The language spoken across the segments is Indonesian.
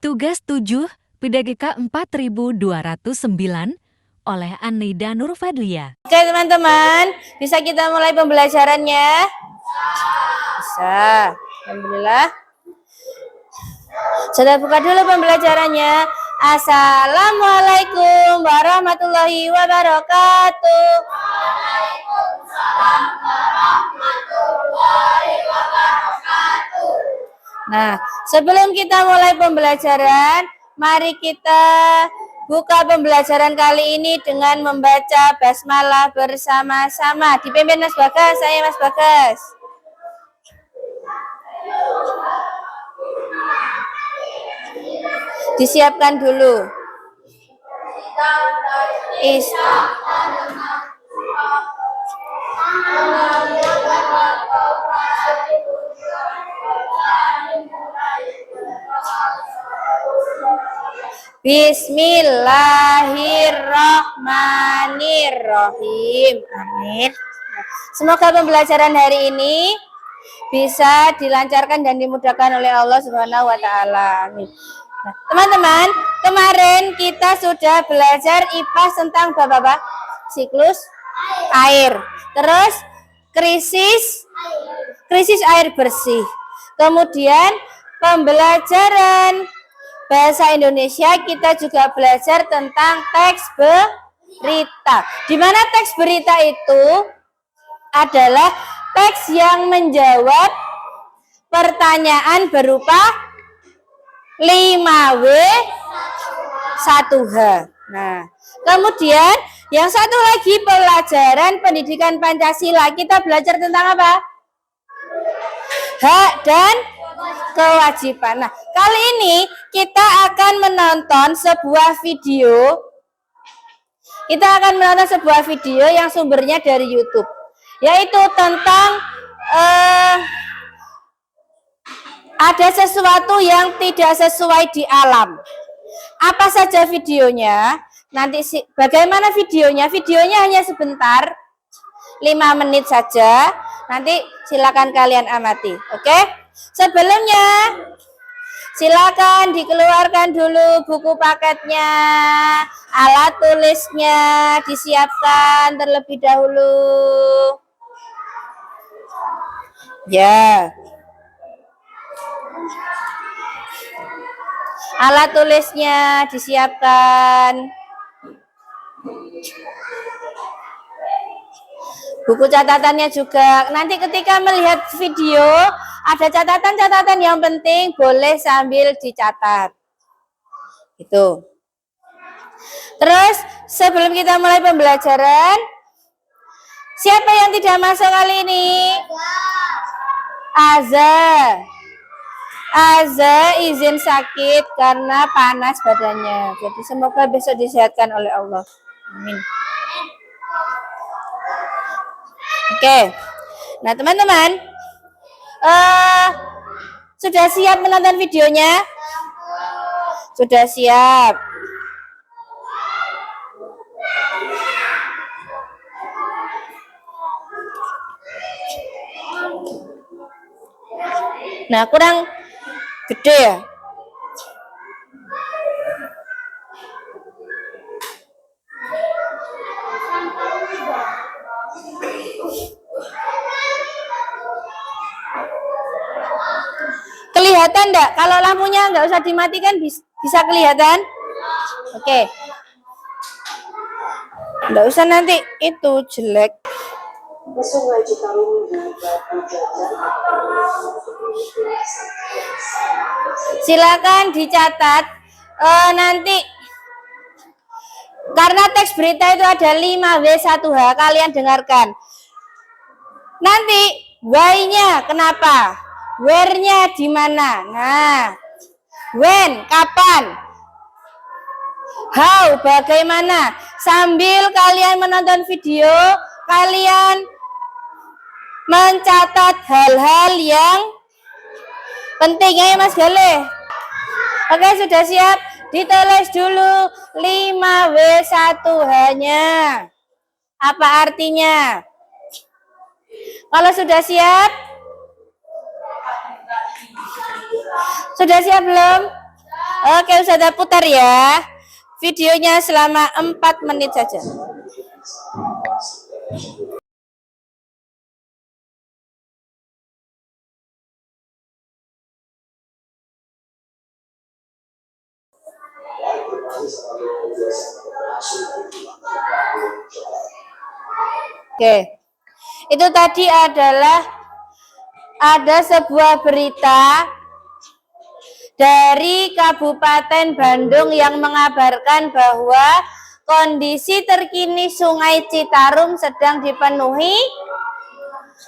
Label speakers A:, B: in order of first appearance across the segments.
A: Tugas 7 PDGK 4209 oleh Anida Nurfadlia.
B: Oke teman-teman, bisa kita mulai pembelajarannya? Bisa. Alhamdulillah. Sudah buka dulu pembelajarannya. Assalamualaikum warahmatullahi wabarakatuh. Waalaikumsalam warahmatullahi wabarakatuh. Nah, sebelum kita mulai pembelajaran, mari kita buka pembelajaran kali ini dengan membaca basmalah bersama-sama. Dipimpin Mas Bagas, saya Mas Bagas. Disiapkan dulu. Bismillahirrahmanirrahim. Amin. Semoga pembelajaran hari ini bisa dilancarkan dan dimudahkan oleh Allah Subhanahu wa taala. Amin. Nah, teman-teman, kemarin kita sudah belajar IPA tentang apa? Siklus air. Terus krisis air bersih. Kemudian pembelajaran bahasa Indonesia kita juga belajar tentang teks berita. Di mana teks berita itu adalah teks yang menjawab pertanyaan berupa 5W 1H. Nah, kemudian yang satu lagi pelajaran pendidikan Pancasila. Kita belajar tentang apa? Hak dan kewajiban. Nah, kali ini kita akan menonton sebuah video. Kita akan menonton sebuah video yang sumbernya dari YouTube, yaitu tentang ada sesuatu yang tidak sesuai di alam. Apa saja videonya? Nanti bagaimana videonya? Videonya hanya sebentar, 5 menit saja. Nanti silakan kalian amati. Oke? Sebelumnya silakan dikeluarkan dulu buku paketnya, alat tulisnya disiapkan terlebih dahulu. Ya. Alat tulisnya disiapkan. Buku catatannya juga. Nanti ketika melihat video, ada catatan-catatan yang penting, boleh sambil dicatat. Itu. Terus, sebelum kita mulai pembelajaran, siapa yang tidak masuk kali ini? Aza izin sakit karena panas badannya. Jadi semoga besok disehatkan oleh Allah. Amin. Oke. Nah, teman-teman, sudah siap menonton videonya? Sudah siap. Nah, kurang gede ya? Kelihatan enggak? Kalau lampunya enggak usah dimatikan, bisa kelihatan? Oke. Enggak usah nanti itu jelek. Sungai Citarum silakan dicatat nanti, karena teks berita itu ada 5W 1H, kalian dengarkan. Nanti why-nya kenapa, where-nya di mana, nah, when kapan, how bagaimana. Sambil kalian menonton video, kalian mencatat hal-hal yang penting ya Mas Galih. Oke, sudah siap? Ditulis dulu 5W 1H-nya. Apa artinya? Kalau sudah siap? Sudah siap belum? Oke, Ustazah putar ya. Videonya selama 4 menit saja. Oke. Itu tadi adalah ada sebuah berita dari Kabupaten Bandung yang mengabarkan bahwa kondisi terkini Sungai Citarum sedang dipenuhi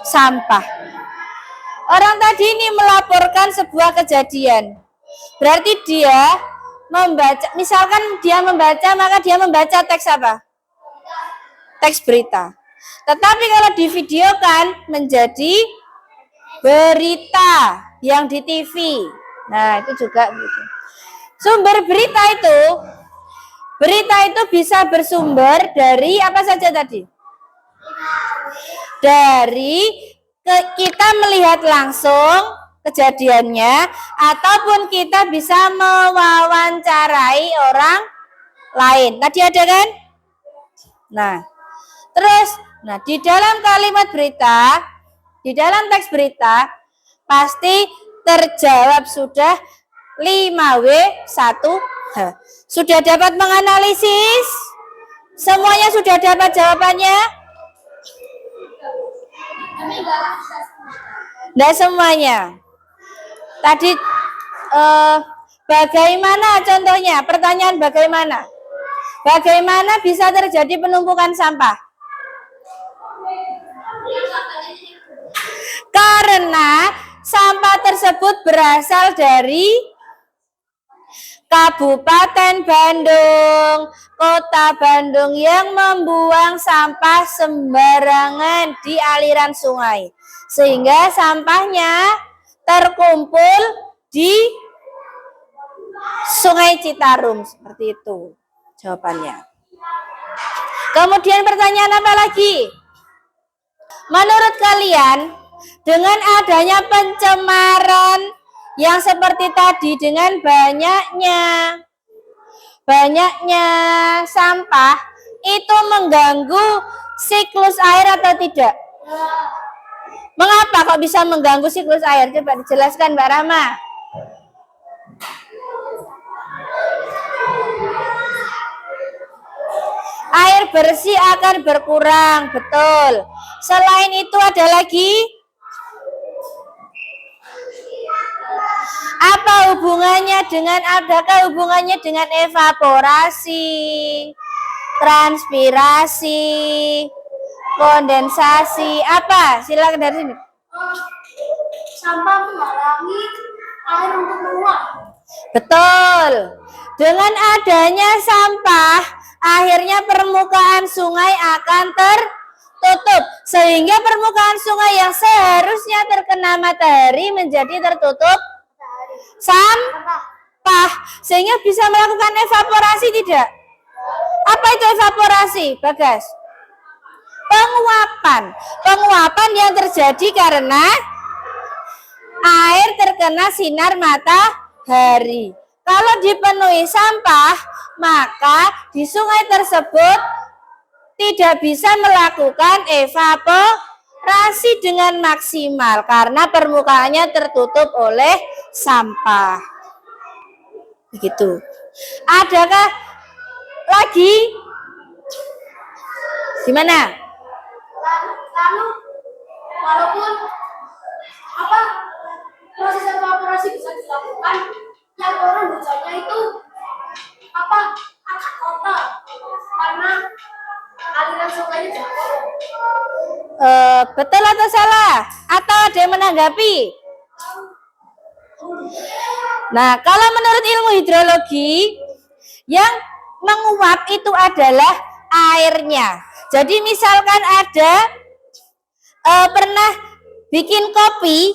B: sampah. Orang tadi ini melaporkan sebuah kejadian. Berarti dia membaca, misalkan dia membaca, maka dia membaca teks apa? Teks berita. Tetapi kalau divideokan menjadi berita yang di TV. Nah, itu juga gitu. Sumber berita itu bisa bersumber dari apa saja tadi? Dari kita melihat langsung kejadiannya, ataupun kita bisa mewawancarai orang lain. Tadi ada kan? Nah, terus, di dalam kalimat berita, di dalam teks berita, pasti terjawab sudah 5W1H. Sudah dapat menganalisis? Semuanya sudah dapat jawabannya? Tidak semuanya. Tadi bagaimana contohnya? Pertanyaan bagaimana? Bagaimana bisa terjadi penumpukan sampah? Karena sampah tersebut berasal dari Kabupaten Bandung, Kota Bandung yang membuang sampah sembarangan di aliran sungai. Sehingga sampahnya terkumpul di Sungai Citarum. Seperti itu jawabannya. Kemudian pertanyaan apa lagi? Menurut kalian, dengan adanya pencemaran yang seperti tadi, dengan banyaknya sampah, itu mengganggu siklus air atau tidak? Mengapa kok bisa mengganggu siklus air? Coba dijelaskan Mbak Rahma. Air bersih akan berkurang, betul. Selain itu ada lagi? Apa hubungannya dengan, adakah hubungannya dengan evaporasi, transpirasi, kondensasi? Apa? Silakan dari sini.
C: Sampah menghalangi air untuk meluap.
B: Betul. Dengan adanya sampah, akhirnya permukaan sungai akan tertutup. Sehingga permukaan sungai yang seharusnya terkena matahari menjadi tertutup sampah. Sehingga bisa melakukan evaporasi tidak? Apa itu evaporasi, Bagas? Penguapan. Penguapan yang terjadi karena air terkena sinar matahari. Kalau dipenuhi sampah, maka di sungai tersebut tidak bisa melakukan evaporasi dengan maksimal karena permukaannya tertutup oleh sampah. Begitu. Adakah lagi? Gimana?
C: Lalu walaupun proses evaporasi bisa dilakukan, yang orang bacanya itu agak kotor karena aliran sungainya jauh.
B: Betul atau salah? Atau ada yang menanggapi? Nah, kalau menurut ilmu hidrologi, yang menguap itu adalah airnya. Jadi misalkan ada pernah bikin kopi,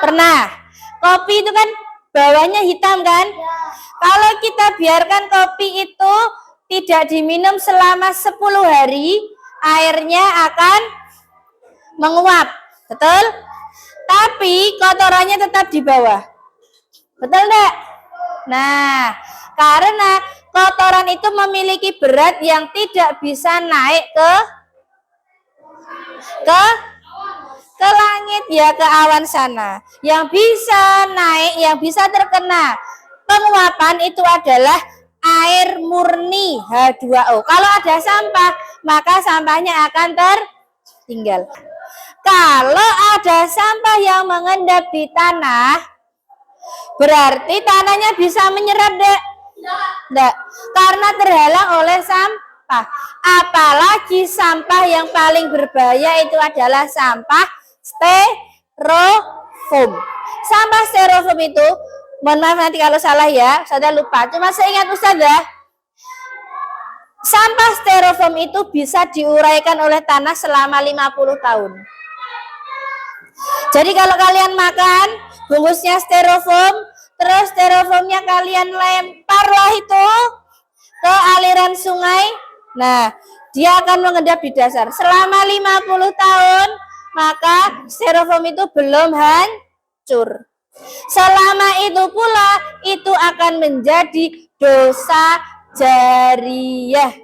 B: pernah. Kopi itu kan bawahnya hitam kan? Kalau kita biarkan kopi itu tidak diminum selama 10 hari, airnya akan menguap. Betul? Tapi kotorannya tetap di bawah. Betul enggak? Nah, karena kotoran itu memiliki berat yang tidak bisa naik ke langit ya, ke awan sana. Yang bisa naik, yang bisa terkena penguapan itu adalah air murni H2O. Kalau ada sampah, maka sampahnya akan tertinggal. Kalau ada sampah yang mengendap di tanah, berarti tanahnya bisa menyerap, Dek? Enggak, karena terhalang oleh sampah. Apalagi sampah yang paling berbahaya itu adalah sampah styrofoam. Sampah styrofoam itu, mohon maaf nanti kalau salah ya, saya lupa. Cuma saya ingat Ustazah, sampah styrofoam itu bisa diuraikan oleh tanah selama 50 tahun. Jadi kalau kalian makan bungkusnya styrofoam, terus styrofoamnya kalian lemparlah itu ke aliran sungai, nah dia akan mengendap di dasar selama 50 tahun, maka styrofoam itu belum hancur. Selama itu pula itu akan menjadi dosa jariyah,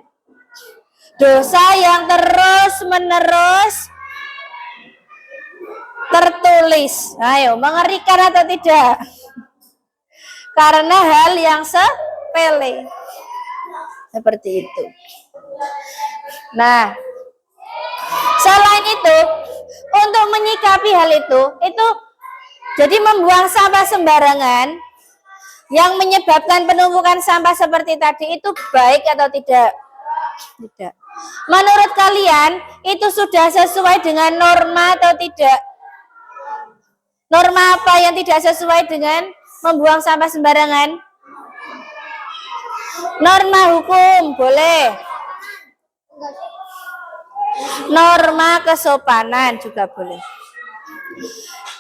B: dosa yang terus menerus tertulis. Ayo, mengerikan atau tidak? Karena hal yang sepele seperti itu. Nah, selain itu, untuk menyikapi hal itu jadi membuang sampah sembarangan yang menyebabkan penumpukan sampah seperti tadi itu baik atau tidak? Tidak. Menurut kalian itu sudah sesuai dengan norma atau tidak? Norma apa yang tidak sesuai dengan membuang sampah sembarangan? Norma hukum boleh. Norma kesopanan juga boleh.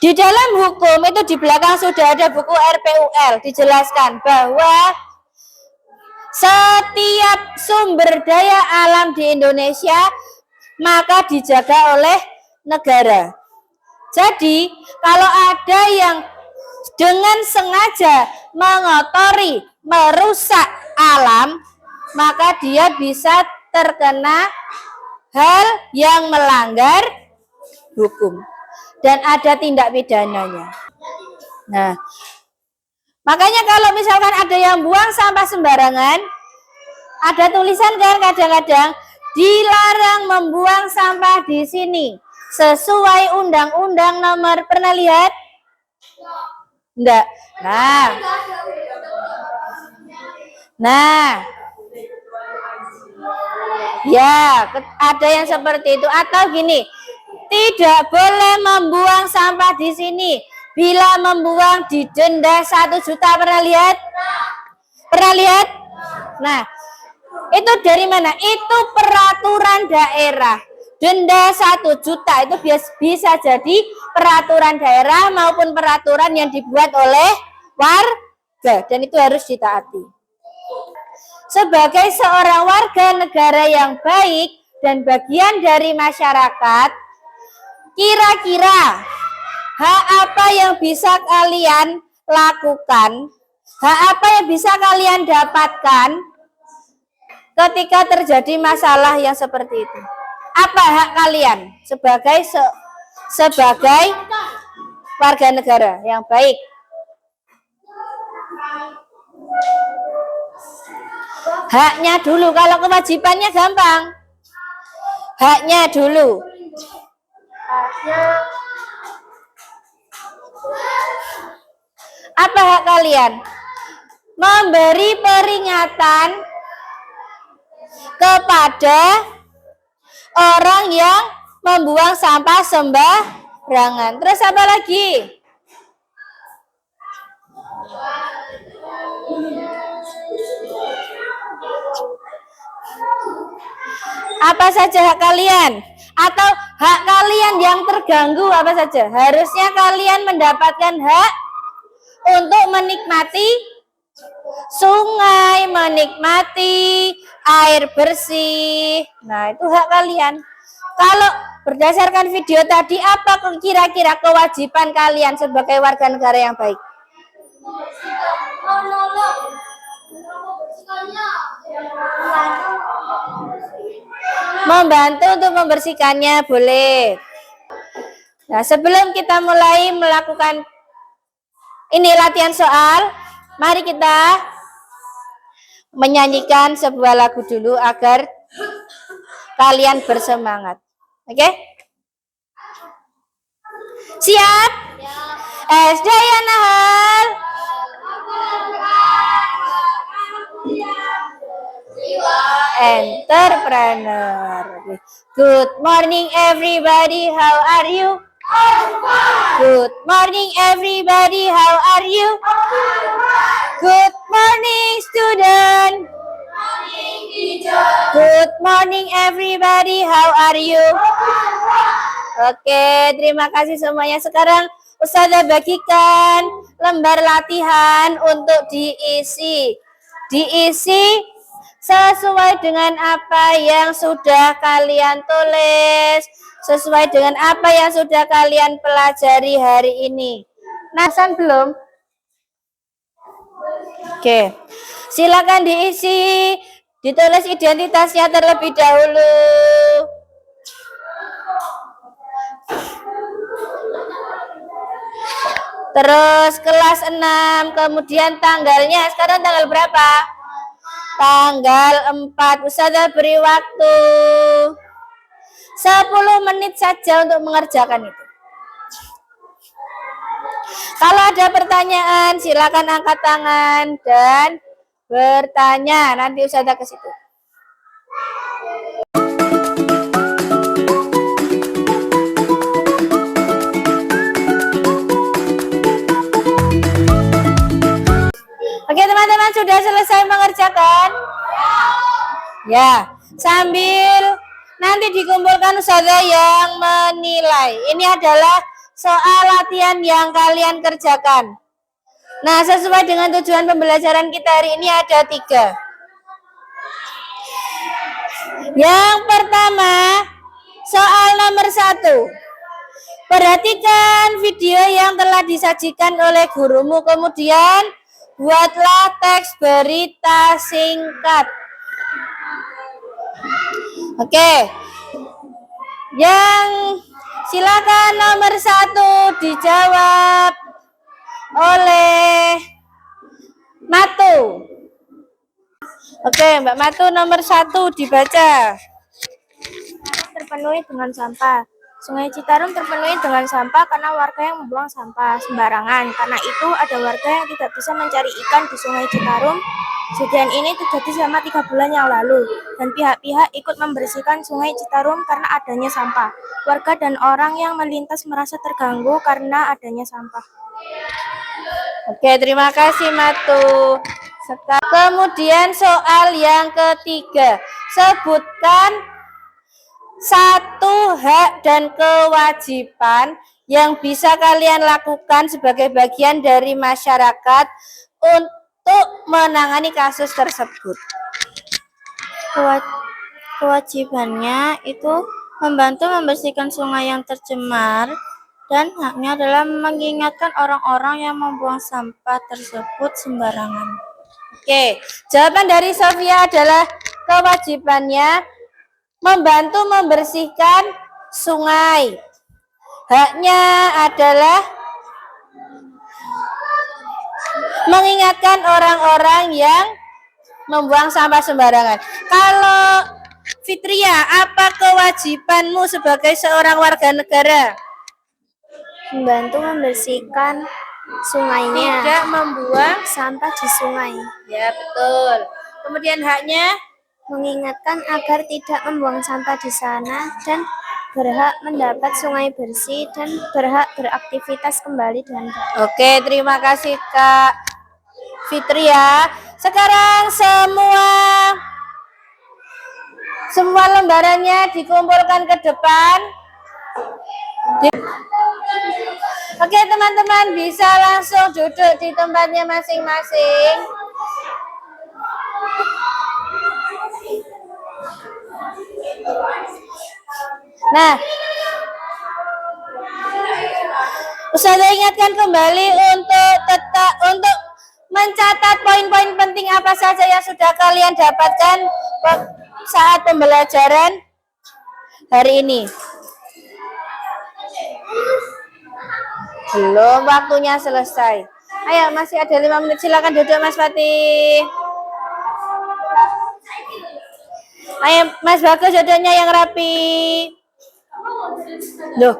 B: Di dalam hukum itu di belakang sudah ada buku RPUL, dijelaskan bahwa setiap sumber daya alam di Indonesia maka dijaga oleh negara. Jadi, kalau ada yang dengan sengaja mengotori, merusak alam, maka dia bisa terkena hal yang melanggar hukum. Dan ada tindak pidananya. Nah, makanya kalau misalkan ada yang buang sampah sembarangan, ada tulisan kan kadang-kadang, dilarang membuang sampah di sini. Sesuai undang-undang nomor, pernah lihat? Enggak. Nah, ya ada yang seperti itu. Atau gini, tidak boleh membuang sampah di sini. Bila membuang didenda 1 juta, pernah lihat? Pernah lihat? Nah, itu dari mana? Itu peraturan daerah. Denda 1 juta itu bisa jadi peraturan daerah maupun peraturan yang dibuat oleh warga, dan itu harus ditaati. Sebagai seorang warga negara yang baik dan bagian dari masyarakat, kira-kira hak apa yang bisa kalian lakukan, hak apa yang bisa kalian dapatkan ketika terjadi masalah yang seperti itu? Apa hak kalian sebagai warga negara yang baik? Haknya dulu, kalau kewajibannya gampang. Haknya dulu. Apa hak kalian? Memberi peringatan kepada orang yang membuang sampah sembarangan. Terus apa lagi? Apa saja hak kalian? Atau hak kalian yang terganggu apa saja? Harusnya kalian mendapatkan hak untuk menikmati sungai, menikmati air bersih. Nah, itu hak kalian. Kalau berdasarkan video tadi, apa kira-kira kewajiban kalian sebagai warga negara yang baik?
C: menolong membersihkannya.
B: Membantu untuk membersihkannya boleh. Nah, sebelum kita mulai melakukan ini latihan soal, mari kita menyanyikan sebuah lagu dulu agar kalian bersemangat. Oke? Siap? SD Yanahal. Entrepreneur. Good morning everybody, how are you? Good morning everybody, how are you? Good morning student. Good morning everybody, how are you? Oke, terima kasih semuanya. Sekarang Ustazah bagikan lembar latihan untuk diisi. Diisi sesuai dengan apa yang sudah kalian tulis, sesuai dengan apa yang sudah kalian pelajari hari ini. Nasan belum? Oke, silakan diisi, ditulis identitasnya terlebih dahulu. Terus kelas 6, kemudian tanggalnya, sekarang tanggal berapa? Tanggal 4, Ustazah beri waktu 10 menit saja untuk mengerjakan itu. Kalau ada pertanyaan, silakan angkat tangan dan bertanya. Nanti Ustazah ke situ. Oke teman-teman, sudah selesai mengerjakan? Ya, sambil nanti dikumpulkan Ustazah yang menilai. Ini adalah soal latihan yang kalian kerjakan. Nah, sesuai dengan tujuan pembelajaran kita hari ini ada 3. Yang pertama, soal nomor 1. Perhatikan video yang telah disajikan oleh gurumu, kemudian buatlah teks berita singkat. Oke. Yang silakan nomor 1 dijawab oleh Matu. Oke, Mbak Matu, nomor 1 dibaca.
D: Terpenuhi dengan sampah. Sungai Citarum terpenuhi dengan sampah karena warga yang membuang sampah sembarangan. Karena itu ada warga yang tidak bisa mencari ikan di Sungai Citarum. Kejadian ini terjadi selama 3 bulan yang lalu dan pihak-pihak ikut membersihkan Sungai Citarum karena adanya sampah. Warga dan orang yang melintas merasa terganggu karena adanya sampah.
B: Oke, terima kasih Matu. Kemudian soal yang ketiga, sebutkan 1 hak dan kewajiban yang bisa kalian lakukan sebagai bagian dari masyarakat untuk menangani kasus tersebut.
D: Kewajibannya itu membantu membersihkan sungai yang tercemar dan haknya adalah mengingatkan orang-orang yang membuang sampah tersebut sembarangan.
B: Oke, jawaban dari Sofia adalah kewajibannya membantu membersihkan sungai. Haknya adalah mengingatkan orang-orang yang membuang sampah sembarangan. Kalau Fitria, apa kewajibanmu sebagai seorang warga negara?
D: Membantu membersihkan sungainya.
B: Tidak membuang
D: Sampah di sungai.
B: Ya, betul. Kemudian haknya
D: Mengingatkan agar tidak membuang sampah di sana dan berhak mendapat sungai bersih dan berhak beraktivitas kembali dengan baik.
B: Oke, terima kasih Kak Fitria. Sekarang semua lembarannya dikumpulkan ke depan. Oke, teman-teman bisa langsung duduk di tempatnya masing-masing. Nah, Ustazah ingatkan kembali untuk mencatat poin-poin penting apa saja yang sudah kalian dapatkan saat pembelajaran hari ini. Belum, waktunya selesai. Ayo, masih ada 5 menit. Silakan duduk, Mas Fatih. Ayo, Mas Bagus, duduknya yang rapi. Loh.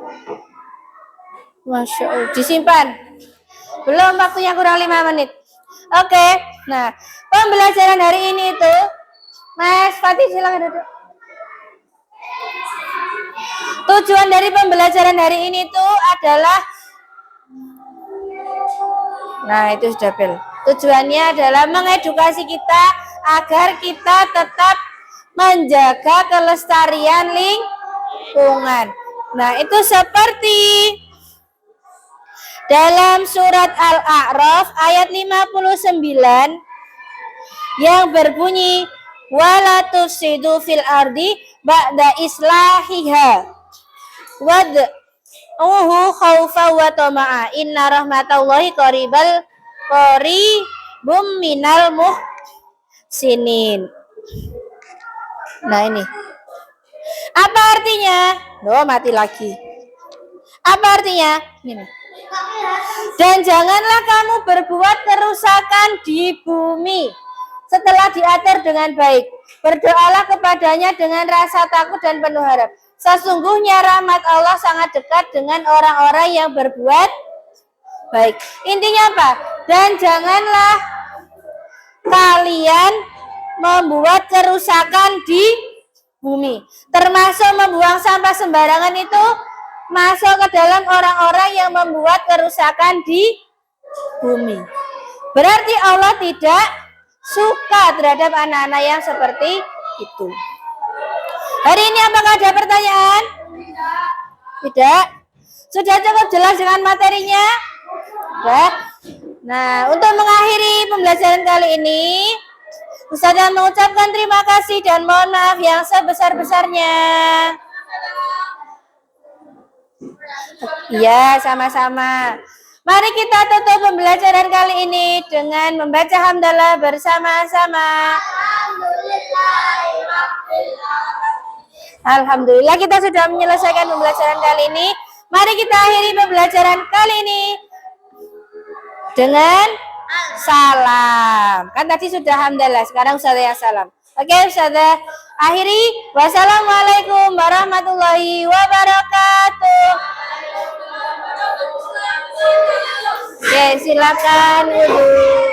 B: Masya Allah, disimpan. Belum, waktunya kurang 5 menit. Oke, nah pembelajaran hari ini itu, Mas Fatih silakan duduk. Tujuan dari pembelajaran hari ini itu adalah, nah itu sudah bel. Tujuannya adalah mengedukasi kita agar kita tetap menjaga kelestarian lingkungan. Nah itu seperti dalam surat Al-A'raf ayat 59 yang berbunyi wala tufsidu fil ardi ba'da islahiha wad'uhu khaufa wa tama'a inna rahmatallahi qaribum minal muhsinin. Nah ini apa artinya? Loh, mati lagi. Apa artinya? Ini. Dan janganlah kamu berbuat kerusakan di bumi setelah diatur dengan baik. Berdoalah kepadanya dengan rasa takut dan penuh harap. Sesungguhnya rahmat Allah sangat dekat dengan orang-orang yang berbuat baik. Intinya apa? Dan janganlah kalian membuat kerusakan di bumi. Termasuk membuang sampah sembarangan itu masuk ke dalam orang-orang yang membuat kerusakan di bumi. Berarti Allah tidak suka terhadap anak-anak yang seperti itu. Hari ini apakah ada pertanyaan? Tidak. Sudah cukup jelas dengan materinya? Sudah. Nah, untuk mengakhiri pembelajaran kali ini, Ustazah mengucapkan terima kasih dan mohon maaf yang sebesar-besarnya. Iya, sama-sama. Mari kita tutup pembelajaran kali ini dengan membaca hamdalah bersama-sama. Alhamdulillah kita sudah menyelesaikan pembelajaran kali ini. Mari kita akhiri pembelajaran kali ini dengan salam. Kan tadi sudah hamdalah, sekarang Ustazah yang salam. Oke, Ustazah akhiri. Wassalamualaikum warahmatullahi wabarakatuh. Oke, silakan duduk.